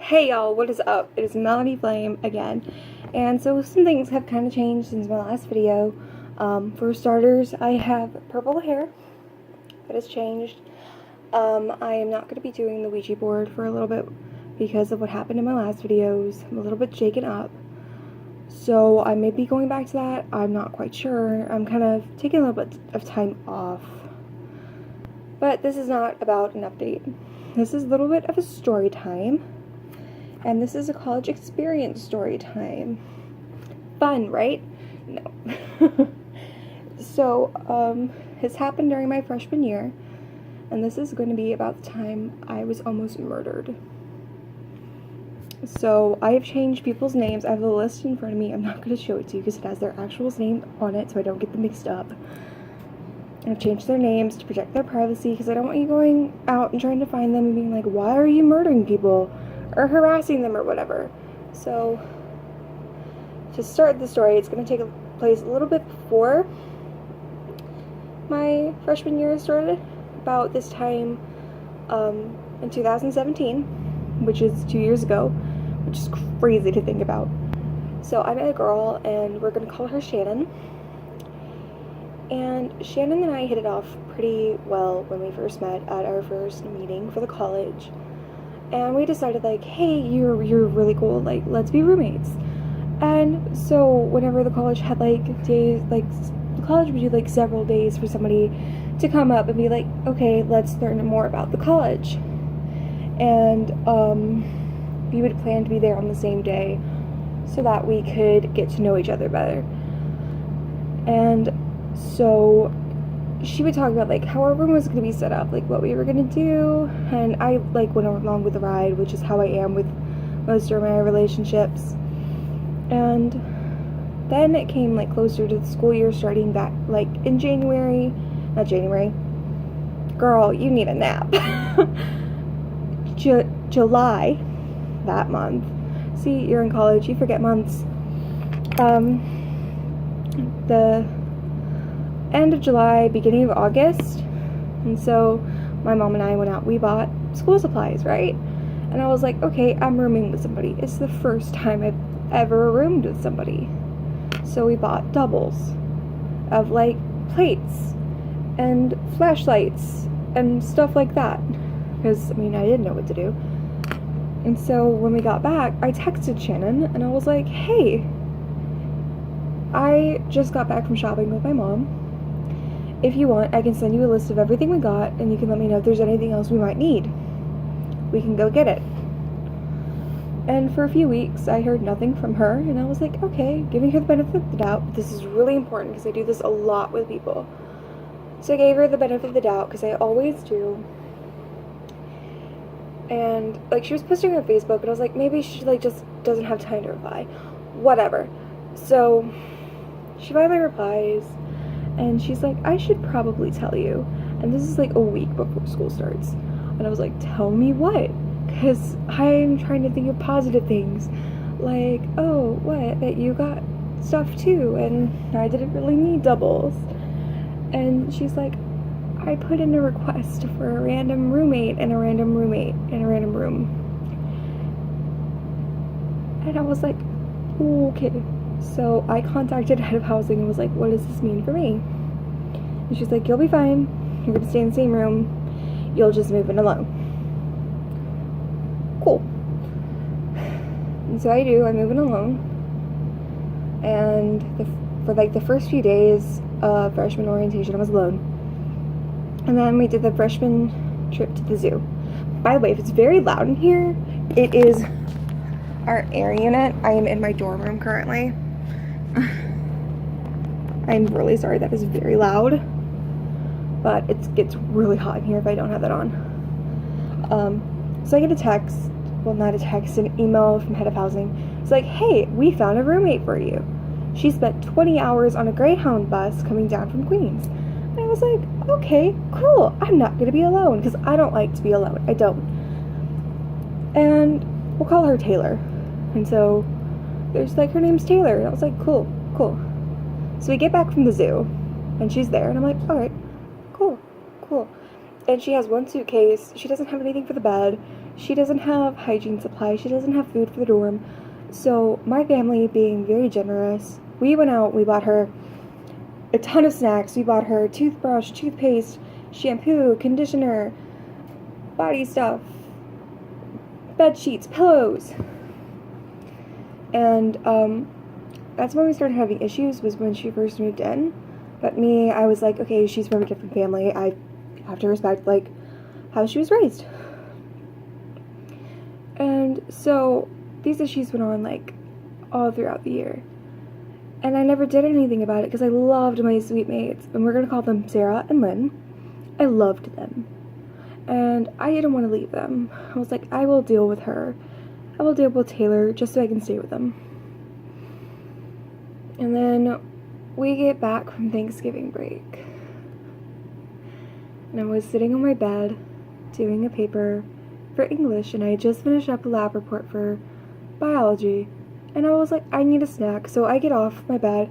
Hey y'all, what is up? It is Melanie Flame again. And so some things have kind of changed since my last video. For starters, I have purple hair. That has changed. I am not going to be doing the Ouija board for a little bit because of what happened in my last videos. I'm a little bit shaken up. So I may be going back to that. I'm not quite sure. I'm kind of taking a little bit of time off. But this is not about an update. This is a little bit of a story time. And this is a college experience story time. Fun, right? No. So, this happened during my freshman year. And this is going to be about the time I was almost murdered. So, I have changed people's names. I have the list in front of me. I'm not going to show it to you because it has their actual name on it so I don't get them mixed up. And I've changed their names to protect their privacy because I don't want you going out and trying to find them and being like, why are you murdering people? Or harassing them or whatever. So, to start the story, it's going to take place a little bit before my freshman year started. About this time in 2017, which is 2 years ago, which is crazy to think about. So I met a girl, and we're going to call her Shannon. And Shannon and I hit it off pretty well when we first met at our first meeting for the college. And we decided, like, hey, you're really cool, like, let's be roommates. And so whenever the college had, like, days, like, the college would do, like, several days for somebody to come up and be like, okay, let's learn more about the college. And we would plan to be there on the same day so that we could get to know each other better. And so she would talk about, like, how our room was going to be set up, like, what we were going to do, and I, like, went along with the ride, which is how I am with most of my relationships. And then it came, like, closer to the school year starting back, like, in not January, girl, you need a nap, July, that month, see, you're in college, you forget months, the end of July, beginning of August. And so my mom and I went out, we bought school supplies, right? And I was like, okay, I'm rooming with somebody. It's the first time I've ever roomed with somebody. So we bought doubles of, like, plates and flashlights and stuff like that. Because, I mean, I didn't know what to do. And so when we got back, I texted Shannon and I was like, hey, I just got back from shopping with my mom. If you want, I can send you a list of everything we got, and you can let me know if there's anything else we might need. We can go get it. And for a few weeks, I heard nothing from her, and I was like, okay, giving her the benefit of the doubt. This is really important because I do this a lot with people. So I gave her the benefit of the doubt because I always do. And, like, she was posting on Facebook, and I was like, maybe she, like, just doesn't have time to reply. Whatever. So she finally replies. And she's like, I should probably tell you. And this is like a week before school starts. And I was like, tell me what? Because I'm trying to think of positive things. Like, oh, what? That you got stuff too. And I didn't really need doubles. And she's like, I put in a request for a random roommate and a random roommate in a random room. And I was like, okay. So I contacted head of housing and was like, what does this mean for me? And she's like, you'll be fine. You're going to stay in the same room. You'll just move in alone. Cool. And so I do. I move in alone. And for like the first few days of freshman orientation, I was alone. And then we did the freshman trip to the zoo. By the way, if it's very loud in here, it is our air unit. I am in my dorm room currently. I'm really sorry, that is very loud, but it gets really hot in here if I don't have that on. So I get a text, well, not a text, an email from head of housing. It's like, hey, we found a roommate for you. She spent 20 hours on a Greyhound bus coming down from Queens. And I was like, okay, cool, I'm not going to be alone, because I don't like to be alone. I don't. And we'll call her Taylor. And so there's, like, her name's Taylor. And I was like, cool. So we get back from the zoo, and she's there, and I'm like, alright, cool. And she has one suitcase. She doesn't have anything for the bed. She doesn't have hygiene supplies. She doesn't have food for the dorm. So my family, being very generous, we went out, we bought her a ton of snacks. We bought her toothbrush, toothpaste, shampoo, conditioner, body stuff, bed sheets, pillows. And that's when we started having issues, was when she first moved in. But me, I was like, okay, she's from a different family. I have to respect, like, how she was raised. And so these issues went on, like, all throughout the year. And I never did anything about it because I loved my suite mates. And we're going to call them Sarah and Lynn. I loved them. And I didn't want to leave them. I was like, I will deal with her. I will deal with Taylor just so I can stay with them. And then we get back from Thanksgiving break. And I was sitting on my bed doing a paper for English. And I had just finished up a lab report for biology. And I was like, I need a snack. So I get off my bed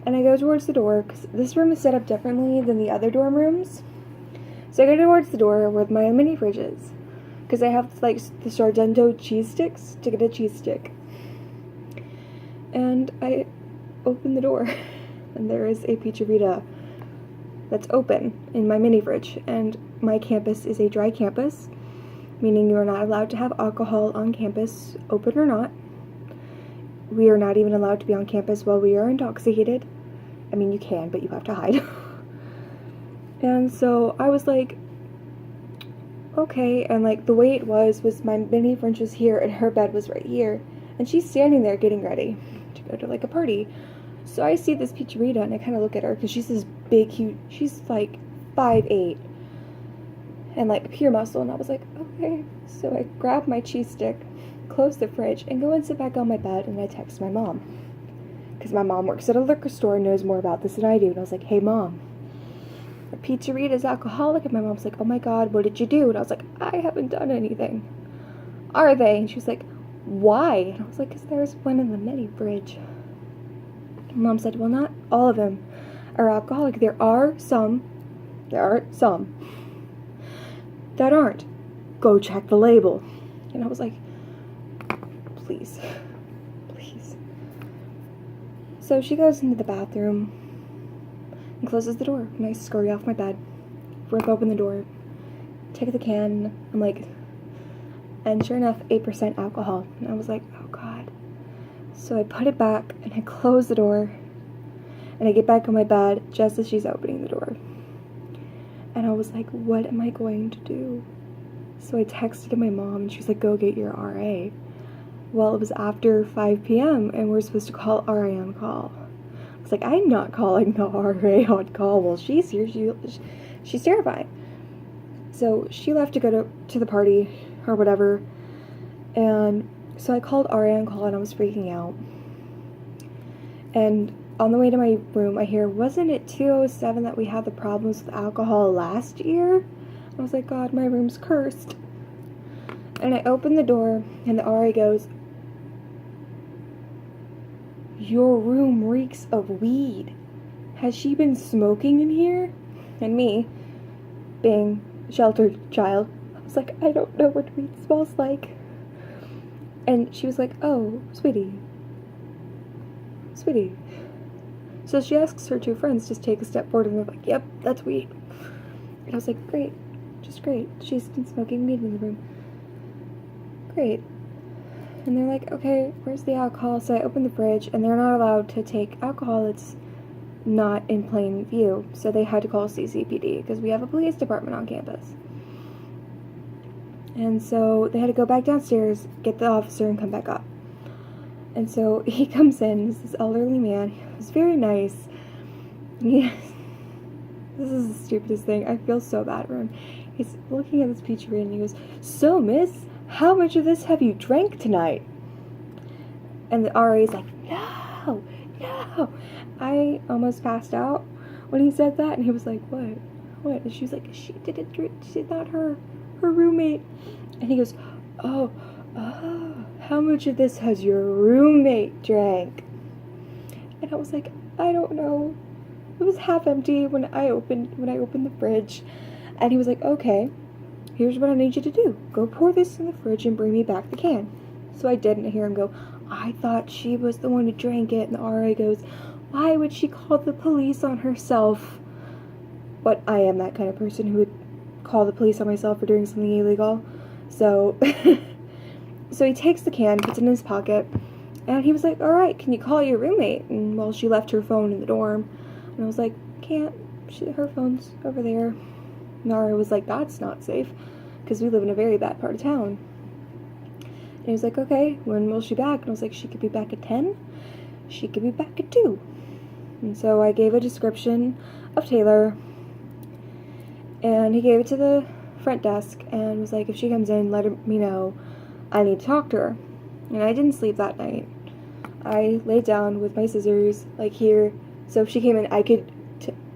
and I go towards the door, because this room is set up differently than the other dorm rooms. So I go towards the door with my mini fridges, because I have like the Sargento cheese sticks to get a cheese stick. And I open the door and there is a pizzeria that's open in my mini fridge. And my campus is a dry campus, meaning you are not allowed to have alcohol on campus, open or not. We are not even allowed to be on campus while we are intoxicated. I mean, you can, but you have to hide. And so I was like, okay. And like the way it was my mini fridge was here and her bed was right here. And she's standing there getting ready to go to like a party. So I see this pizzeria and I kind of look at her because she's this big, huge, she's like 5'8" and like pure muscle. And I was like, okay. So I grab my cheese stick, close the fridge, and go and sit back on my bed, and I text my mom. Because my mom works at a liquor store and knows more about this than I do. And I was like, hey mom, the pizzeria is alcoholic. And my mom's like, oh my god, what did you do? And I was like, I haven't done anything. Are they? And she was like, why? And I was like, because there's one in the mini fridge. And mom said, well, not all of them are alcoholic. There are some that aren't. Go check the label. And I was like, please. So she goes into the bathroom and closes the door. And I scurry off my bed, rip open the door, take the can. I'm like, and sure enough, 8% alcohol. And I was like, oh god. So I put it back and I close the door. And I get back on my bed just as she's opening the door. And I was like, what am I going to do? So I texted my mom and she was like, go get your RA. Well, it was after 5 p.m. and we're supposed to call RA on call. I was like, I'm not calling the RA on call. Well, she's here. She's terrified. So she left to go to the party or whatever. And so I called RA on call and I was freaking out. And on the way to my room, I hear, wasn't it 2:07 that we had the problems with alcohol last year? I was like, God, my room's cursed. And I opened the door, and the RA goes, your room reeks of weed. Has she been smoking in here? And me, being a sheltered child, I was like, I don't know what weed smells like. And she was like, oh, sweetie. So she asks her two friends to take a step forward, and they're like, yep, that's weed. And I was like, great, just great. She's been smoking weed in the room. Great. And they're like, okay, where's the alcohol? So I open the fridge, and they're not allowed to take alcohol that's not in plain view. So they had to call CCPD, because we have a police department on campus. And so they had to go back downstairs, get the officer, and come back up. And so he comes in, this elderly man. He was very nice. This is the stupidest thing. I feel so bad for him. He's looking at this pizzeria and he goes, so miss, how much of this have you drank tonight? And the RA's like, no. I almost passed out when he said that. And he was like, what? And she was like, she didn't drink, she's not her roommate. And he goes, oh, how much of this has your roommate drank? And I was like, I don't know. It was half empty when I opened the fridge. And he was like, okay, here's what I need you to do. Go pour this in the fridge and bring me back the can. So I didn't hear him go, I thought she was the one who drank it. And the RA goes, why would she call the police on herself? But I am that kind of person who would call the police on myself for doing something illegal. So, so he takes the can, puts it in his pocket, and he was like, all right, can you call your roommate? And well, she left her phone in the dorm. And I was like, can't. Her phone's over there. Nara was like, that's not safe, because we live in a very bad part of town. And he was like, okay, when will she back? And I was like, she could be back at 10. She could be back at 2. And so I gave a description of Taylor, and he gave it to the front desk and was like, if she comes in, let me know. I need to talk to her. And I didn't sleep that night. I laid down with my scissors, like here, so if she came in, I could,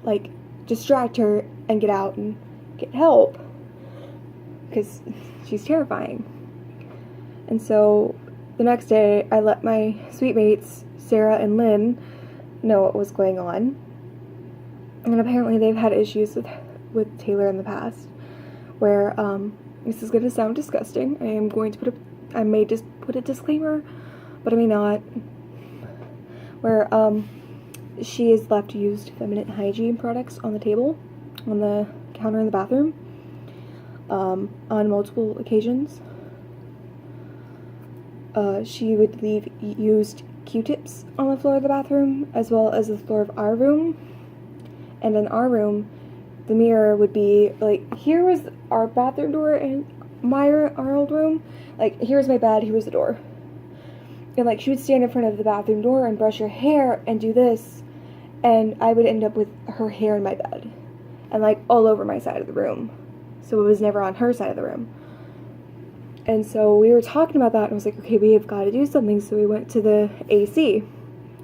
like, distract her and get out and get help. Because she's terrifying. And so the next day, I let my sweet mates, Sarah and Lynn, know what was going on. And apparently they've had issues with Taylor in the past, where, this is going to sound disgusting. I may just put a disclaimer, but I may not. Where, she has left used feminine hygiene products on the table, on the counter in the bathroom, on multiple occasions. She would leave used Q-tips on the floor of the bathroom, as well as the floor of our room. And in our room, the mirror would be, like, here was our bathroom door in our old room. Like, here's my bed, here was the door. And, like, she would stand in front of the bathroom door and brush her hair and do this, and I would end up with her hair in my bed. And, like, all over my side of the room. So it was never on her side of the room. And so we were talking about that, and I was like, okay, we have got to do something. So we went to the AC. It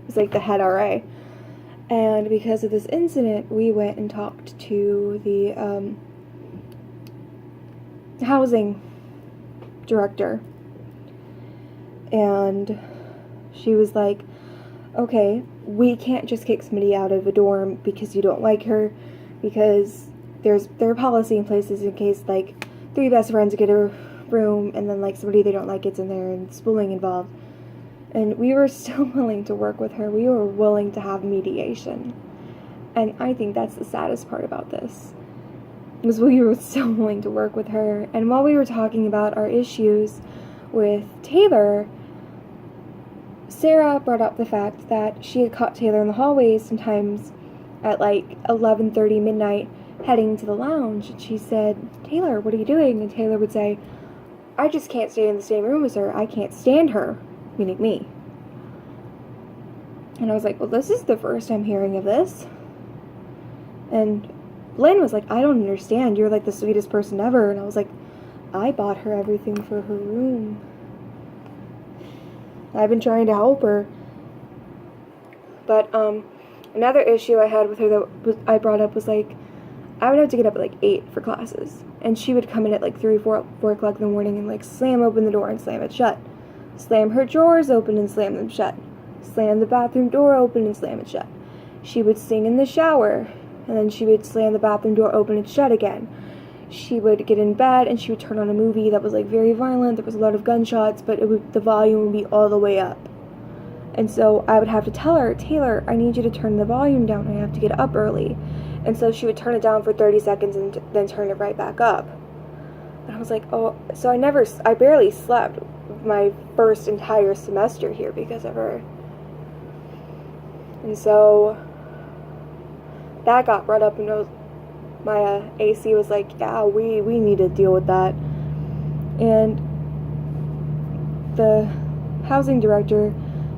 was like the head RA. And because of this incident, we went and talked to the housing director. And she was like, okay, we can't just kick somebody out of a dorm because you don't like her, because there are policy in places in case, like, 3 best friends get a room and then, like, somebody they don't like gets in there and it's bullying involved. And we were still willing to work with her. We were willing to have mediation. And I think that's the saddest part about this, was we were still willing to work with her. And while we were talking about our issues with Taylor, Sarah brought up the fact that she had caught Taylor in the hallways sometimes at like 11:30 midnight heading to the lounge. And she said, Taylor, what are you doing? And Taylor would say, I just can't stay in the same room as her. I can't stand her. Meaning me. And I was like, well, this is the first I'm hearing of this. And Lynn was like, I don't understand. You're like the sweetest person ever. And I was like, I bought her everything for her room. I've been trying to help her. But another issue I had with her that I brought up was, like, I would have to get up at like 8 for classes. And she would come in at like 3, 4 o'clock in the morning and, like, slam open the door and slam it shut. Slam her drawers open and slam them shut. Slam the bathroom door open and slam it shut. She would sing in the shower, and then she would slam the bathroom door open and shut again. She would get in bed and she would turn on a movie that was, like, very violent. There was a lot of gunshots, but the volume would be all the way up. And so I would have to tell her, Taylor, I need you to turn the volume down. I have to get up early. And so she would turn it down for 30 seconds and then turn it right back up. And I was like, oh, so I barely slept my first entire semester here because of her. And so that got brought up, and my AC was like, yeah, we need to deal with that. And the housing director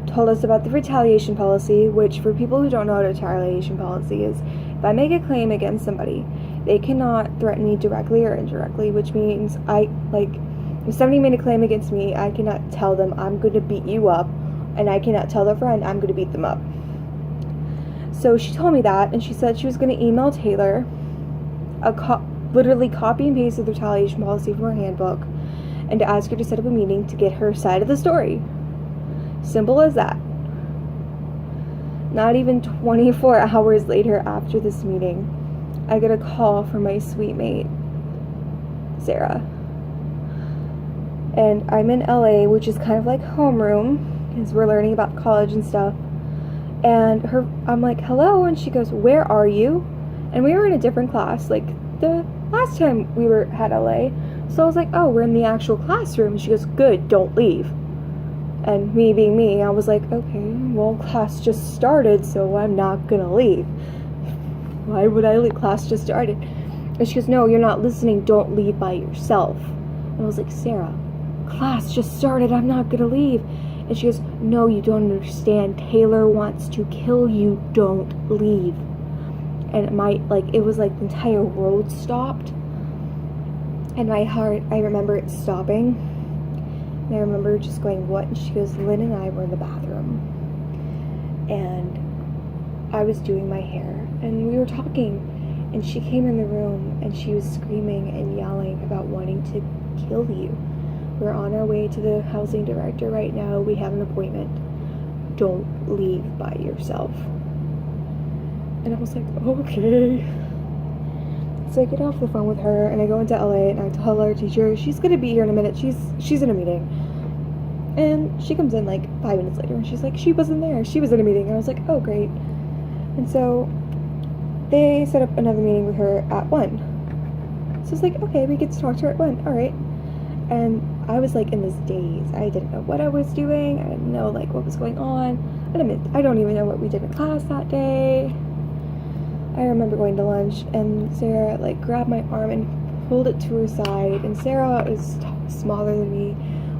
told us about the retaliation policy, which, for people who don't know what a retaliation policy is, if I make a claim against somebody, they cannot threaten me directly or indirectly, which means if somebody made a claim against me, I cannot tell them I'm going to beat you up, and I cannot tell their friend I'm going to beat them up. So she told me that, and she said she was going to email Taylor literally copy and paste the retaliation policy from her handbook, and to ask her to set up a meeting to get her side of the story. Simple as that. Not even 24 hours later after this meeting, I get a call from my suite mate, Sarah. And I'm in LA, which is kind of like homeroom, because we're learning about college and stuff. And I'm like, hello, and she goes, where are you? And we were in a different class, like the last time we had LA. So I was like, oh, we're in the actual classroom. And she goes, good, don't leave. And me being me, I was like, okay, well, class just started, so I'm not gonna leave. Why would I leave? Class just started. And she goes, no, you're not listening, don't leave by yourself. And I was like, Sarah, class just started, I'm not gonna leave. And she goes, no, you don't understand, Taylor wants to kill you, don't leave. And it was like the entire world stopped. And my heart, I remember it stopping. And I remember just going, what? And she goes, Lynn and I were in the bathroom. And I was doing my hair. And we were talking. And she came in the room and she was screaming and yelling about wanting to kill you. We're on our way to the housing director right now. We have an appointment. Don't leave by yourself. And I was like, okay. So I get off the phone with her and I go into LA and I tell our teacher, she's gonna be here in a minute. She's in a meeting. And she comes in like 5 minutes later and she's like, she wasn't there. She was in a meeting. And I was like, oh, great. And so they set up another meeting with her at 1. So it's like, okay, we get to talk to her at 1. All right. And I was like in this daze. I didn't know what I was doing. I didn't know like what was going on. I don't even know what we did in class that day. I remember going to lunch and Sarah like grabbed my arm and pulled it to her side. And Sarah is smaller than me,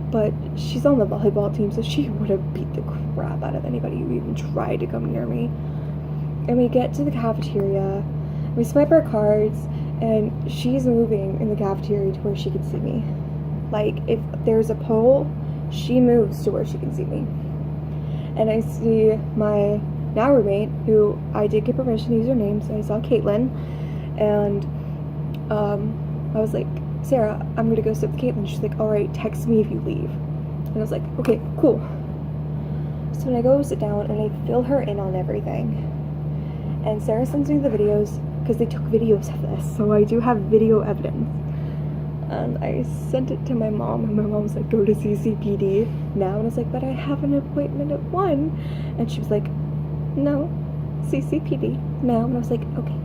but she's on the volleyball team, so she would have beat the crap out of anybody who even tried to come near me. And we get to the cafeteria, we swipe our cards, and she's moving in the cafeteria to where she can see me. Like, if there's a pole, she moves to where she can see me. And I see my now roommate, who I did get permission to use her name, so I saw Caitlin, and I was like, Sarah, I'm gonna go sit with Caitlin. She's like, alright, text me if you leave. And I was like, okay, cool. So when I go sit down and I fill her in on everything, and Sarah sends me the videos, because they took videos of this, so I do have video evidence. And I sent it to my mom, and my mom was like, go to CCPD now. And I was like, but I have an appointment at 1. And she was like, no, CCPD now. And I was like, okay.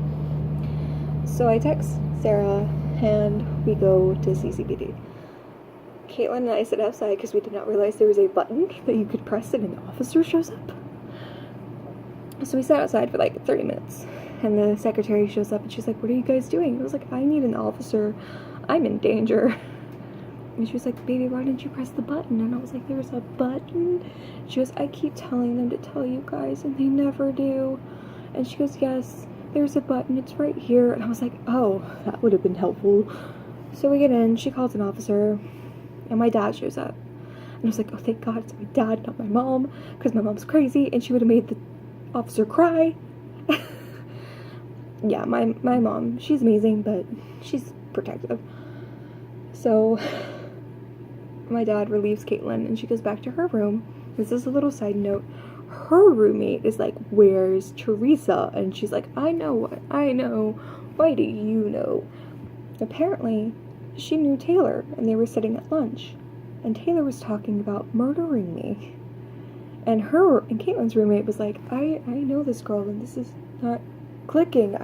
So I text Sarah, and we go to CCPD. Caitlin and I sit outside because we did not realize there was a button that you could press and an officer shows up. So we sat outside for like 30 minutes. And the secretary shows up and she's like, what are you guys doing? I was like, I need an officer. I'm in danger. And she was like, baby, why didn't you press the button? And I was like, there's a button? She goes, I keep telling them to tell you guys and they never do. And she goes, yes, there's a button. It's right here. And I was like, oh, that would have been helpful. So we get in. She calls an officer. And my dad shows up. And I was like, oh, thank God it's my dad, not my mom. Because my mom's crazy and she would have made the officer cry. Yeah, my mom, she's amazing, but she's protective. So my dad relieves Caitlin and she goes back to her room. This is a little side note. Her roommate is like, where's Teresa? And she's like, I know what I know. Why do you know? Apparently, she knew Taylor and they were sitting at lunch. And Taylor was talking about murdering me. And Caitlin's roommate was like, I know this girl and this is not clicking.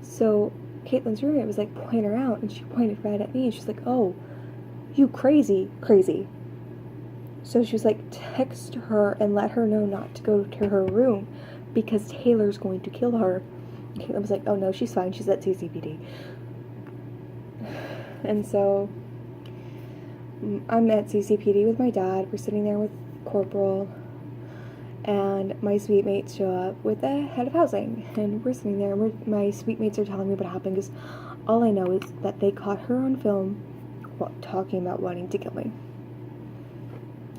So Caitlin's roommate was like, point her out, and she pointed right at me, and she's like, oh, you crazy. So she was like, text her and let her know not to go to her room because Taylor's going to kill her. And Caitlin was like, oh no, she's fine, she's at CCPD. And so I'm at CCPD with my dad. We're sitting there with Corporal, and my suite mates show up with the head of housing, and we're sitting there, and my suite mates are telling me what happened, because all I know is that they caught her on film talking about wanting to kill me.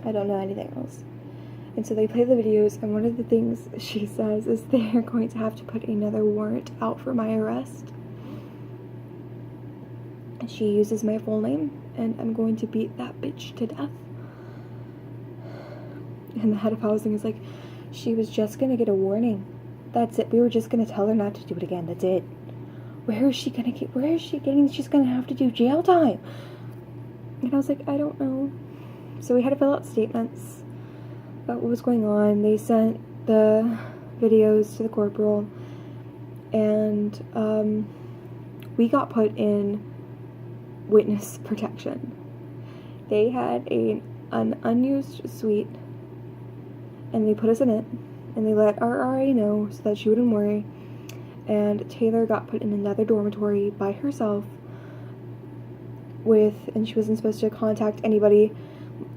I don't know anything else. And so they play the videos, and one of the things she says is they're going to have to put another warrant out for my arrest. And she uses my full name, and I'm going to beat that bitch to death. And the head of housing is like, she was just gonna get a warning. That's it. We were just gonna tell her not to do it again. That's it. where is she getting, she's gonna have to do jail time. And I was like, I don't know. So we had to fill out statements about what was going on. They sent the videos to the corporal, and we got put in witness protection. They had an unused suite, and they put us in it, and they let our RA know so that she wouldn't worry. And Taylor got put in another dormitory by herself and she wasn't supposed to contact anybody.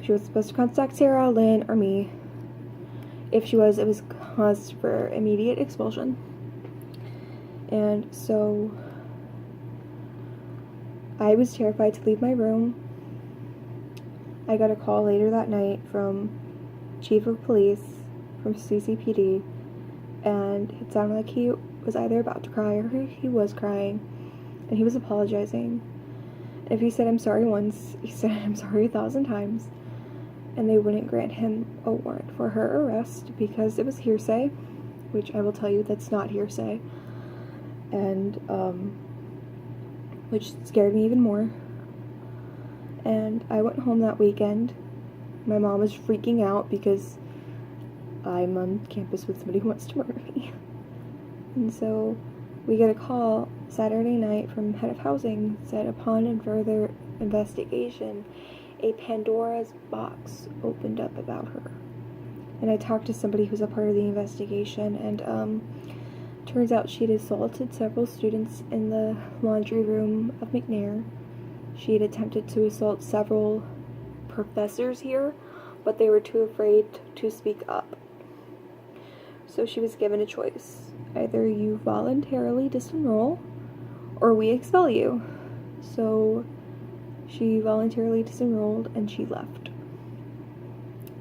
She was supposed to contact Sarah, Lynn, or me. If she was, it was cause for immediate expulsion. And so I was terrified to leave my room. I got a call later that night from Chief of Police from CCPD, and it sounded like he was either about to cry or he was crying, and he was apologizing. And if he said I'm sorry once, he said I'm sorry 1,000 times. And they wouldn't grant him a warrant for her arrest because it was hearsay, which I will tell you that's not hearsay. And which scared me even more. And I went home that weekend. My mom was freaking out because I'm on campus with somebody who wants to murder me. And so we get a call Saturday night from head of housing, said upon further investigation, a Pandora's box opened up about her. And I talked to somebody who's a part of the investigation, and turns out she'd assaulted several students in the laundry room of McNair. She had attempted to assault several professors here, but they were too afraid to speak up. So she was given a choice. Either you voluntarily disenroll, or we expel you. So she voluntarily disenrolled, and she left.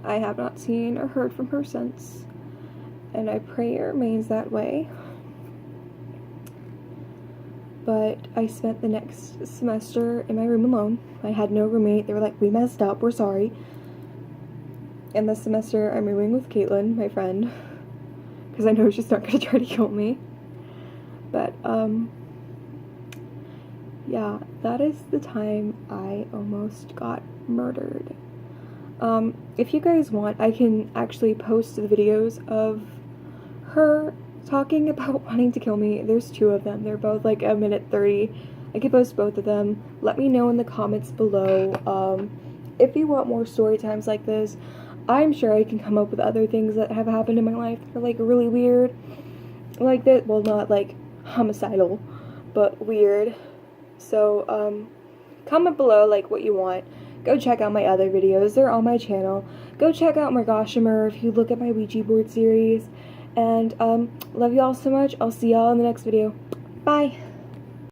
I have not seen or heard from her since, and I pray it remains that way. But I spent the next semester in my room alone. I had no roommate. They were like, we messed up, we're sorry. And this semester I'm rooming with Caitlin, my friend, because I know she's not going to try to kill me. But, yeah, that is the time I almost got murdered. If you guys want, I can actually post the videos of her talking about wanting to kill me. There's 2 of them. They're both like 1:30. I could post both of them. Let me know in the comments below. If you want more story times like this, I'm sure I can come up with other things that have happened in my life that are like really weird. Like that, well, not like homicidal, but weird. So, comment below like what you want. Go check out my other videos. They're on my channel. Go check out Mergoshimer if you look at my Ouija board series. And, love you all so much. I'll see y'all in the next video. Bye!